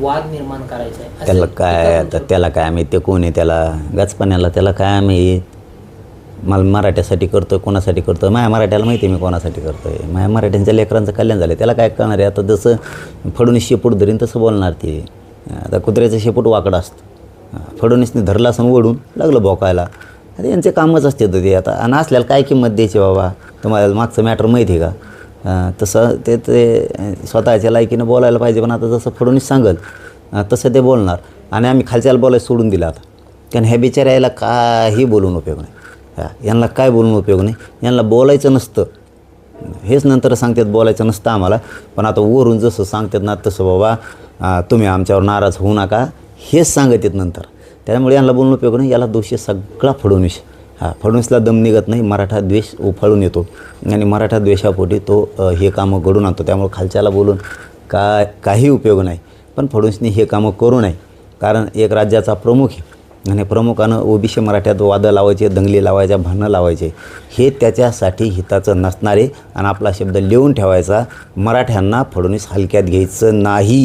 वाद निर्माण करायचा आहे त्याला काय आता त्याला काय आम्ही ते कोण आहे त्याला गचपाण्याला त्याला काय आम्ही मला मराठ्यासाठी करतो कोणासाठी करतो माझ्या मराठ्याला माहिती आहे मी कोणासाठी करतो आहे माझ्या मराठ्यांच्या लेकरांचं कल्याण झालं त्याला काय करणार आहे आता जसं फडणवीस शेपूट धरीन तसं बोलणार ते आता कुत्र्याचं शेपूट वाकडं असतं फडणवीसने धरलं असं ओढून लागलं भोकायला आता यांचे कामच असते ते आता आणि असल्याला काय किंमत द्यायची बाबा तुम्हाला मागचं मॅटर माहिती आहे का तसं ते स्वतःच्या लायकीनं बोलायला पाहिजे पण आता जसं फडणवीस सांगल तसं ते बोलणार आणि आम्ही खालच्याला बोलायला सोडून दिलं आता कारण ह्या बिचाऱ्याला काही बोलून उपयोग नाही यांना काय बोलून उपयोग नाही यांना बोलायचं नसतं हेच नंतर सांगतात बोलायचं नसतं आम्हाला पण आता वरून जसं सांगतात ना तसं बाबा तुम्ही आमच्यावर नाराज होऊ नका हेच सांगत आहेत नंतर त्यामुळे यांना बोलून उपयोग नाही याला दोषी सगळा फडणवीस फडणवीसला दम निघत नाही मराठा द्वेष उफाळून येतो आणि मराठा द्वेषापोटी तो हे कामं घडून आणतो त्यामुळे खालच्याला बोलून काही उपयोग नाही पण फडणवीसने हे कामं करू नये कारण एक राज्याचा प्रमुख आहे आणि प्रमुखानं ओबीसी मराठ्यात वादं लावायचे दंगली लावायच्या भांडणं लावायचे हे त्याच्यासाठी हिताचं नसणारे आणि आपला शब्द लिहून ठेवायचा मराठ्यांना फडणवीस हलक्यात घ्यायचं नाही